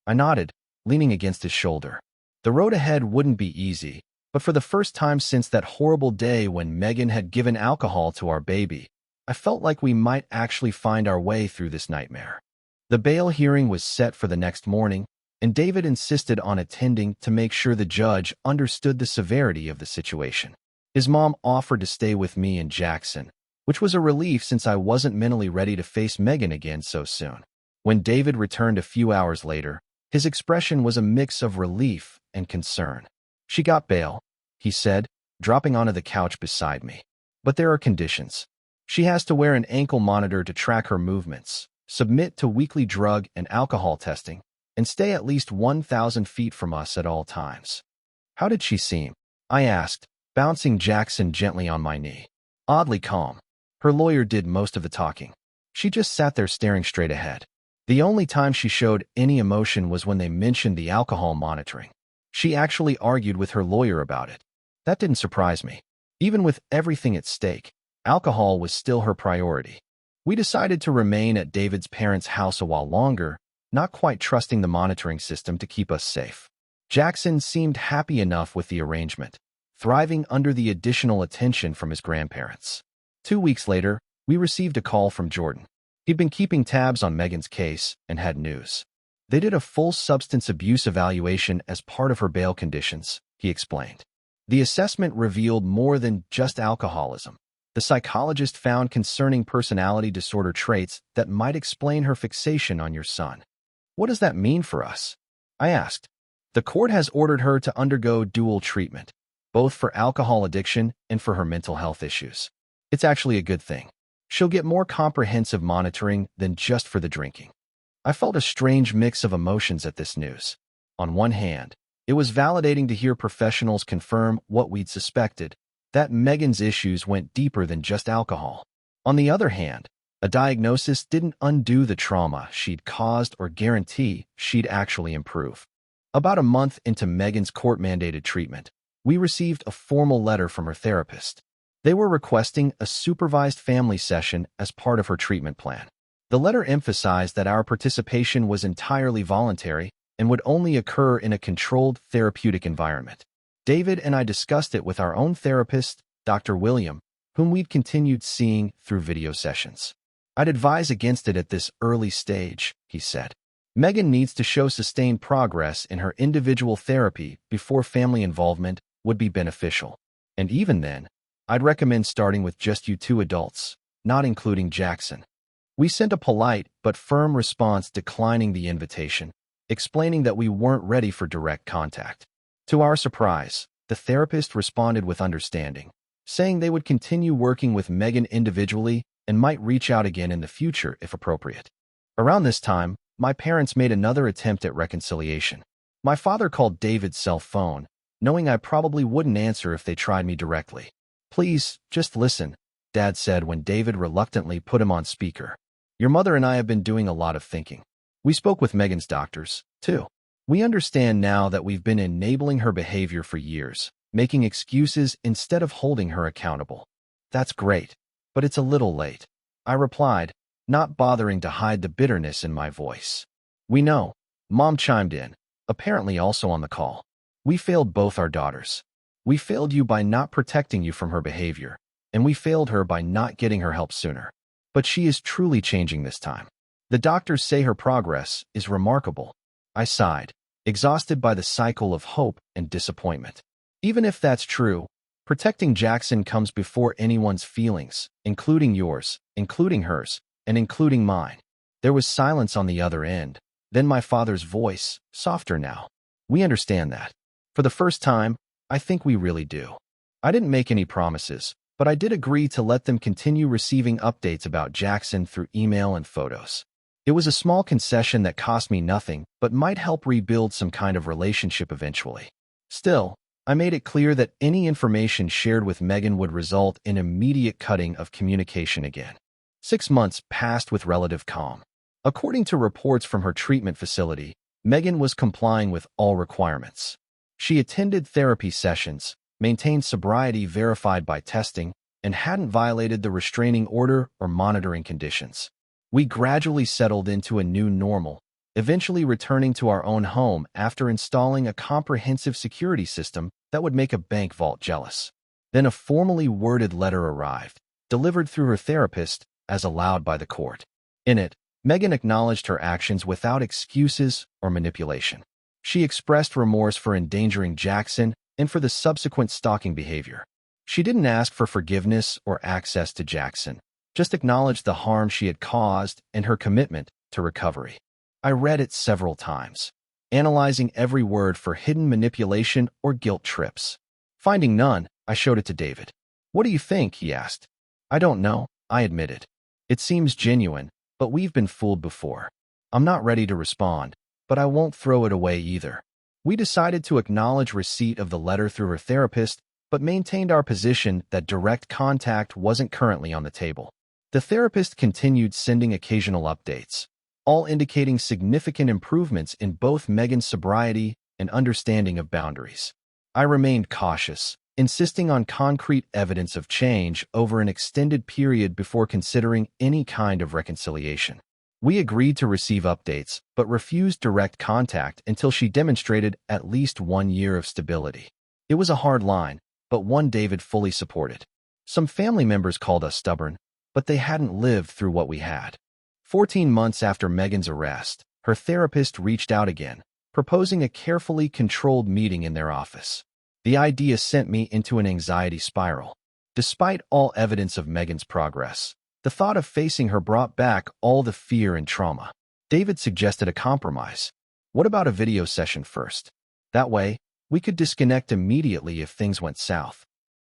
I nodded, leaning against his shoulder. The road ahead wouldn't be easy, but for the first time since that horrible day when Megan had given alcohol to our baby, I felt like we might actually find our way through this nightmare. The bail hearing was set for the next morning, and David insisted on attending to make sure the judge understood the severity of the situation. His mom offered to stay with me and Jackson, which was a relief since I wasn't mentally ready to face Megan again so soon. When David returned a few hours later, his expression was a mix of relief and concern. She got bail, he said, dropping onto the couch beside me. But there are conditions. She has to wear an ankle monitor to track her movements, submit to weekly drug and alcohol testing, and stay at least 1,000 feet from us at all times. How did she seem? I asked, bouncing Jackson gently on my knee. Oddly calm. Her lawyer did most of the talking. She just sat there staring straight ahead. The only time she showed any emotion was when they mentioned the alcohol monitoring. She actually argued with her lawyer about it. That didn't surprise me. Even with everything at stake, alcohol was still her priority. We decided to remain at David's parents' house a while longer, not quite trusting the monitoring system to keep us safe. Jackson seemed happy enough with the arrangement, thriving under the additional attention from his grandparents. 2 weeks later, we received a call from Jordan. He'd been keeping tabs on Megan's case and had news. They did a full substance abuse evaluation as part of her bail conditions, he explained. The assessment revealed more than just alcoholism. The psychologist found concerning personality disorder traits that might explain her fixation on your son. What does that mean for us? I asked. The court has ordered her to undergo dual treatment, both for alcohol addiction and for her mental health issues. It's actually a good thing. She'll get more comprehensive monitoring than just for the drinking. I felt a strange mix of emotions at this news. On one hand, it was validating to hear professionals confirm what we'd suspected, that Megan's issues went deeper than just alcohol. On the other hand, a diagnosis didn't undo the trauma she'd caused or guarantee she'd actually improve. About a month into Megan's court-mandated treatment, we received a formal letter from her therapist. They were requesting a supervised family session as part of her treatment plan. The letter emphasized that our participation was entirely voluntary and would only occur in a controlled therapeutic environment. David and I discussed it with our own therapist, Dr. William, whom we'd continued seeing through video sessions. I'd advise against it at this early stage, he said. Megan needs to show sustained progress in her individual therapy before family involvement would be beneficial. And even then, I'd recommend starting with just you two adults, not including Jackson. We sent a polite but firm response declining the invitation, explaining that we weren't ready for direct contact. To our surprise, the therapist responded with understanding, saying they would continue working with Megan individually and might reach out again in the future if appropriate. Around this time, my parents made another attempt at reconciliation. My father called David's cell phone, knowing I probably wouldn't answer if they tried me directly. Please, just listen, Dad said when David reluctantly put him on speaker. Your mother and I have been doing a lot of thinking. We spoke with Megan's doctors, too. We understand now that we've been enabling her behavior for years, making excuses instead of holding her accountable. That's great, but it's a little late, I replied, not bothering to hide the bitterness in my voice. We know, Mom chimed in, apparently also on the call. We failed both our daughters. We failed you by not protecting you from her behavior, and we failed her by not getting her help sooner. But she is truly changing this time. The doctors say her progress is remarkable. I sighed, exhausted by the cycle of hope and disappointment. Even if that's true, protecting Jackson comes before anyone's feelings, including yours, including hers, and including mine. There was silence on the other end, then my father's voice, softer now. We understand that. For the first time, I think we really do. I didn't make any promises, but I did agree to let them continue receiving updates about Jackson through email and photos. It was a small concession that cost me nothing, but might help rebuild some kind of relationship eventually. Still, I made it clear that any information shared with Megan would result in immediate cutting of communication again. 6 months passed with relative calm. According to reports from her treatment facility, Megan was complying with all requirements. She attended therapy sessions, maintained sobriety verified by testing, and hadn't violated the restraining order or monitoring conditions. We gradually settled into a new normal, eventually returning to our own home after installing a comprehensive security system that would make a bank vault jealous. Then a formally worded letter arrived, delivered through her therapist as allowed by the court. In it, Megan acknowledged her actions without excuses or manipulation. She expressed remorse for endangering Jackson and for the subsequent stalking behavior. She didn't ask for forgiveness or access to Jackson, just acknowledged the harm she had caused and her commitment to recovery. I read it several times, analyzing every word for hidden manipulation or guilt trips. Finding none, I showed it to David. "What do you think?" he asked. "I don't know," I admitted. "It seems genuine, but we've been fooled before. I'm not ready to respond, but I won't throw it away either." We decided to acknowledge receipt of the letter through her therapist, but maintained our position that direct contact wasn't currently on the table. The therapist continued sending occasional updates, all indicating significant improvements in both Megan's sobriety and understanding of boundaries. I remained cautious, insisting on concrete evidence of change over an extended period before considering any kind of reconciliation. We agreed to receive updates, but refused direct contact until she demonstrated at least 1 year of stability. It was a hard line, but one David fully supported. Some family members called us stubborn, but they hadn't lived through what we had. 14 months after Megan's arrest, her therapist reached out again, proposing a carefully controlled meeting in their office. The idea sent me into an anxiety spiral. Despite all evidence of Megan's progress, the thought of facing her brought back all the fear and trauma. David suggested a compromise. What about a video session first? That way, we could disconnect immediately if things went south.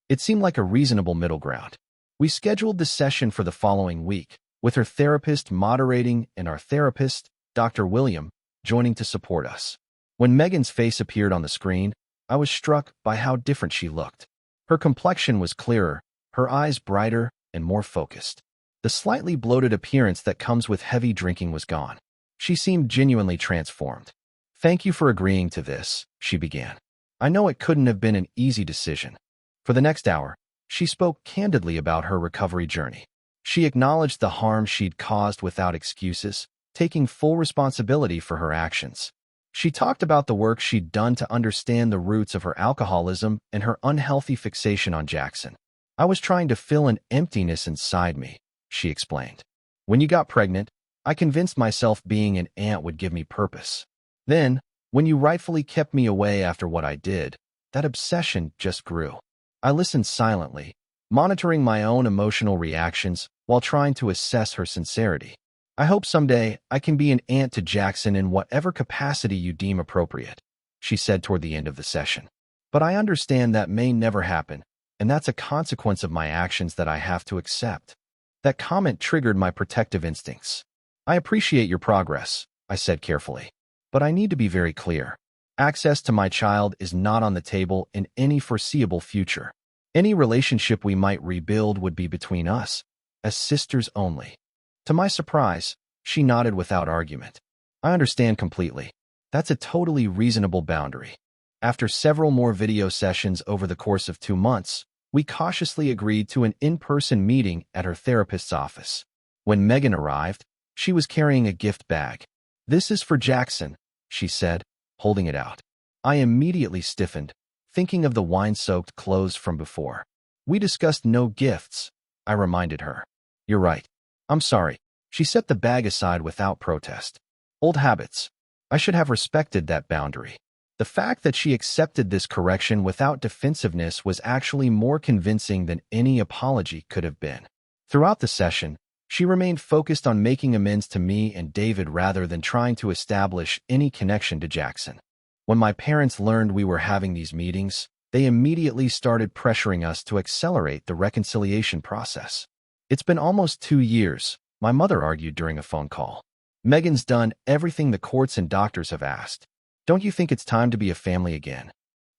It seemed like a reasonable middle ground. We scheduled the session for the following week, with her therapist moderating and our therapist, Dr. William, joining to support us. When Megan's face appeared on the screen, I was struck by how different she looked. Her complexion was clearer, her eyes brighter and more focused. The slightly bloated appearance that comes with heavy drinking was gone. She seemed genuinely transformed. "Thank you for agreeing to this," she began. "I know it couldn't have been an easy decision." For the next hour, she spoke candidly about her recovery journey. She acknowledged the harm she'd caused without excuses, taking full responsibility for her actions. She talked about the work she'd done to understand the roots of her alcoholism and her unhealthy fixation on Jackson. "I was trying to fill an emptiness inside me," she explained. "When you got pregnant, I convinced myself being an aunt would give me purpose. Then, when you rightfully kept me away after what I did, that obsession just grew. I listened silently, monitoring my own emotional reactions while trying to assess her sincerity. I hope someday I can be an aunt to Jackson in whatever capacity you deem appropriate," she said toward the end of the session. "But I understand that may never happen, and that's a consequence of my actions that I have to accept." That comment triggered my protective instincts. "I appreciate your progress," I said carefully, "but I need to be very clear. Access to my child is not on the table in any foreseeable future. Any relationship we might rebuild would be between us, as sisters only." To my surprise, she nodded without argument. "I understand completely. That's a totally reasonable boundary." After several more video sessions over the course of 2 months, we cautiously agreed to an in-person meeting at her therapist's office. When Megan arrived, she was carrying a gift bag. "This is for Jackson," she said, holding it out. I immediately stiffened, thinking of the wine-soaked clothes from before. "We discussed no gifts," I reminded her. "You're right. I'm sorry." She set the bag aside without protest. Old habits. I should have respected that boundary. The fact that she accepted this correction without defensiveness was actually more convincing than any apology could have been. Throughout the session, she remained focused on making amends to me and David rather than trying to establish any connection to Jackson. When my parents learned we were having these meetings, they immediately started pressuring us to accelerate the reconciliation process. "It's been almost 2 years," my mother argued during a phone call. "Megan's done everything the courts and doctors have asked. Don't you think it's time to be a family again?"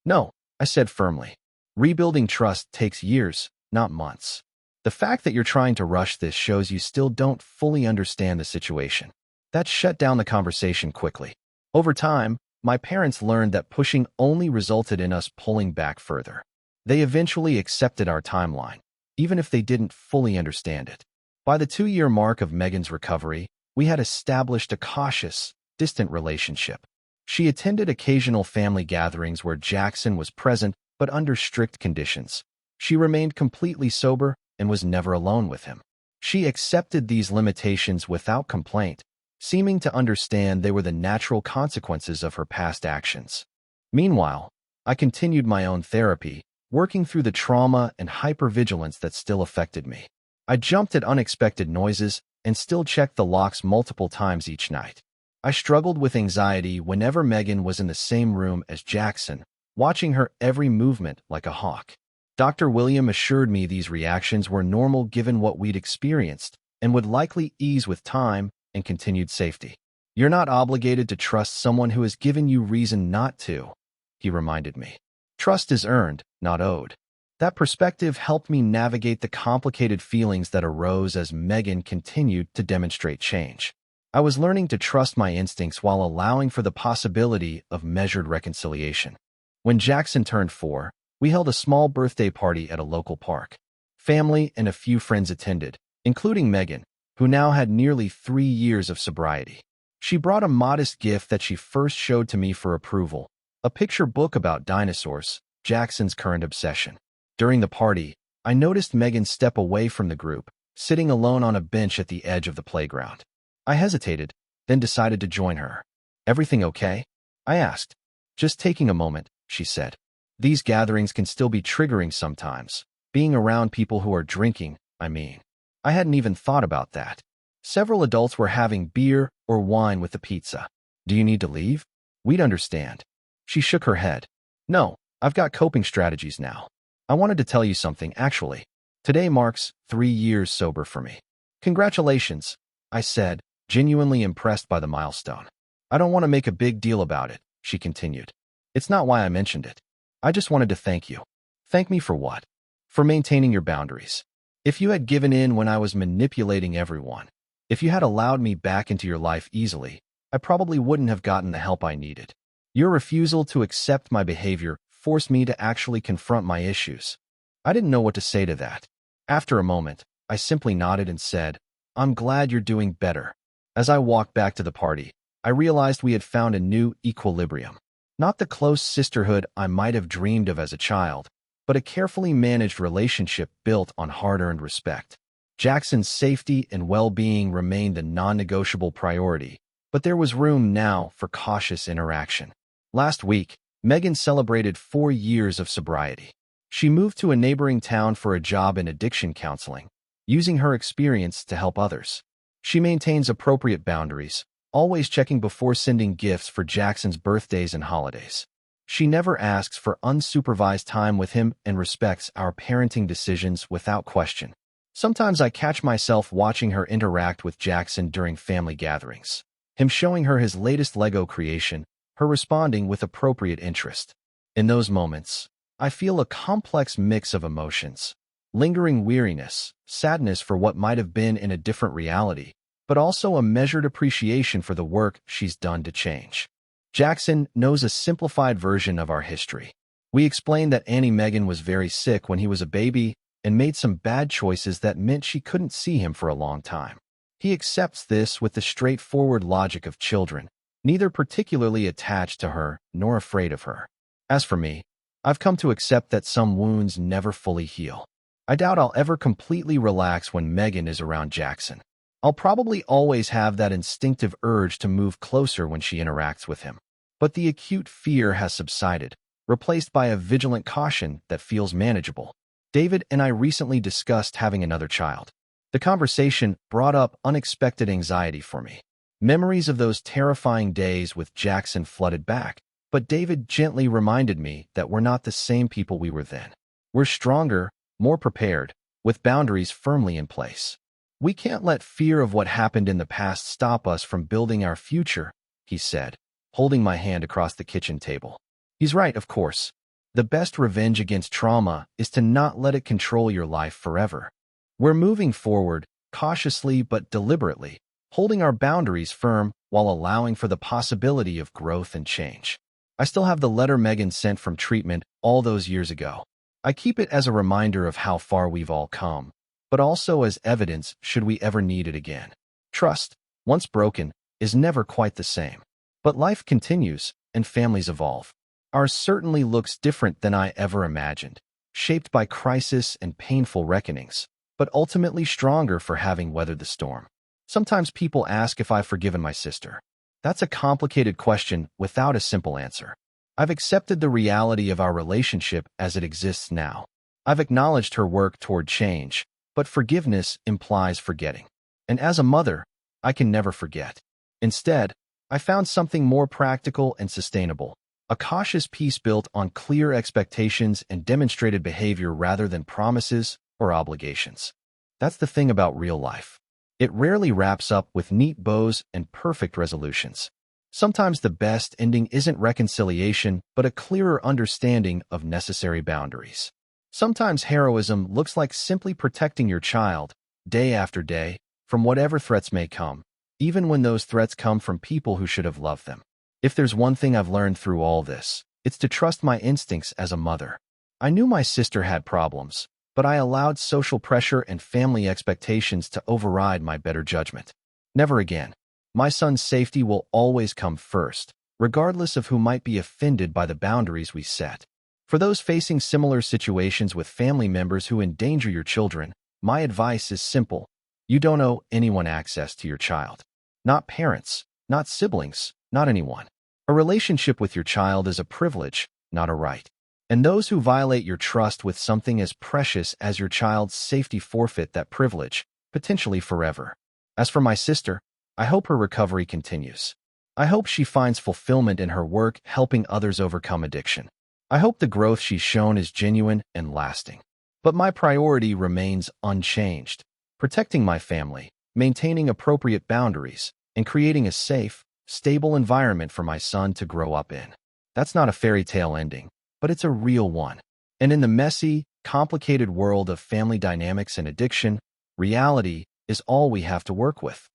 "No," I said firmly. "Rebuilding trust takes years, not months." The fact that you're trying to rush this shows you still don't fully understand the situation. That shut down the conversation quickly. Over time, my parents learned that pushing only resulted in us pulling back further. They eventually accepted our timeline, even if they didn't fully understand it. By the 2-year mark of Megan's recovery, we had established a cautious, distant relationship. She attended occasional family gatherings where Jackson was present, but under strict conditions. She remained completely sober and was never alone with him. She accepted these limitations without complaint, seeming to understand they were the natural consequences of her past actions. Meanwhile, I continued my own therapy, working through the trauma and hypervigilance that still affected me. I jumped at unexpected noises and still checked the locks multiple times each night. I struggled with anxiety whenever Megan was in the same room as Jackson, watching her every movement like a hawk. Dr. William assured me these reactions were normal given what we'd experienced and would likely ease with time and continued safety. You're not obligated to trust someone who has given you reason not to, he reminded me. Trust is earned, not owed. That perspective helped me navigate the complicated feelings that arose as Megan continued to demonstrate change. I was learning to trust my instincts while allowing for the possibility of measured reconciliation. When Jackson turned 4, we held a small birthday party at a local park. Family and a few friends attended, including Megan, who now had nearly 3 years of sobriety. She brought a modest gift that she first showed to me for approval, a picture book about dinosaurs, Jackson's current obsession. During the party, I noticed Megan step away from the group, sitting alone on a bench at the edge of the playground. I hesitated, then decided to join her. "Everything okay?" I asked. "Just taking a moment," she said. "These gatherings can still be triggering sometimes. Being around people who are drinking, I mean." I hadn't even thought about that. Several adults were having beer or wine with the pizza. "Do you need to leave? We'd understand." She shook her head. "No, I've got coping strategies now. I wanted to tell you something, actually. Today marks 3 years sober for me." "Congratulations," I said, genuinely impressed by the milestone. "I don't want to make a big deal about it," she continued. "It's not why I mentioned it. I just wanted to thank you." "Thank me for what?" "For maintaining your boundaries. If you had given in when I was manipulating everyone, if you had allowed me back into your life easily, I probably wouldn't have gotten the help I needed. Your refusal to accept my behavior forced me to actually confront my issues." I didn't know what to say to that. After a moment, I simply nodded and said, "I'm glad you're doing better." As I walked back to the party, I realized we had found a new equilibrium. Not the close sisterhood I might have dreamed of as a child, but a carefully managed relationship built on hard-earned respect. Jackson's safety and well-being remained a non-negotiable priority, but there was room now for cautious interaction. Last week, Megan celebrated 4 years of sobriety. She moved to a neighboring town for a job in addiction counseling, using her experience to help others. She maintains appropriate boundaries, always checking before sending gifts for Jackson's birthdays and holidays. She never asks for unsupervised time with him and respects our parenting decisions without question. Sometimes I catch myself watching her interact with Jackson during family gatherings. Him showing her his latest Lego creation, her responding with appropriate interest. In those moments, I feel a complex mix of emotions. Lingering weariness, sadness for what might have been in a different reality, but also a measured appreciation for the work she's done to change. Jackson knows a simplified version of our history. We explained that Annie Megan was very sick when he was a baby and made some bad choices that meant she couldn't see him for a long time. He accepts this with the straightforward logic of children, neither particularly attached to her nor afraid of her. As for me, I've come to accept that some wounds never fully heal. I doubt I'll ever completely relax when Megan is around Jackson. I'll probably always have that instinctive urge to move closer when she interacts with him. But the acute fear has subsided, replaced by a vigilant caution that feels manageable. David and I recently discussed having another child. The conversation brought up unexpected anxiety for me. Memories of those terrifying days with Jackson flooded back, but David gently reminded me that we're not the same people we were then. We're stronger, more prepared, with boundaries firmly in place. "We can't let fear of what happened in the past stop us from building our future," he said, holding my hand across the kitchen table. He's right, of course. The best revenge against trauma is to not let it control your life forever. We're moving forward, cautiously but deliberately, holding our boundaries firm while allowing for the possibility of growth and change. I still have the letter Megan sent from treatment all those years ago. I keep it as a reminder of how far we've all come, but also as evidence should we ever need it again. Trust, once broken, is never quite the same. But life continues, and families evolve. Ours certainly looks different than I ever imagined, shaped by crisis and painful reckonings, but ultimately stronger for having weathered the storm. Sometimes people ask if I've forgiven my sister. That's a complicated question without a simple answer. I've accepted the reality of our relationship as it exists now. I've acknowledged her work toward change, but forgiveness implies forgetting. And as a mother, I can never forget. Instead, I found something more practical and sustainable, a cautious peace built on clear expectations and demonstrated behavior rather than promises or obligations. That's the thing about real life. It rarely wraps up with neat bows and perfect resolutions. Sometimes the best ending isn't reconciliation, but a clearer understanding of necessary boundaries. Sometimes heroism looks like simply protecting your child, day after day, from whatever threats may come, even when those threats come from people who should have loved them. If there's one thing I've learned through all this, it's to trust my instincts as a mother. I knew my sister had problems, but I allowed social pressure and family expectations to override my better judgment. Never again. My son's safety will always come first, regardless of who might be offended by the boundaries we set. For those facing similar situations with family members who endanger your children, my advice is simple. You don't owe anyone access to your child. Not parents, not siblings, not anyone. A relationship with your child is a privilege, not a right. And those who violate your trust with something as precious as your child's safety forfeit that privilege, potentially forever. As for my sister, I hope her recovery continues. I hope she finds fulfillment in her work helping others overcome addiction. I hope the growth she's shown is genuine and lasting. But my priority remains unchanged: protecting my family, maintaining appropriate boundaries, and creating a safe, stable environment for my son to grow up in. That's not a fairy tale ending, but it's a real one. And in the messy, complicated world of family dynamics and addiction, reality is all we have to work with.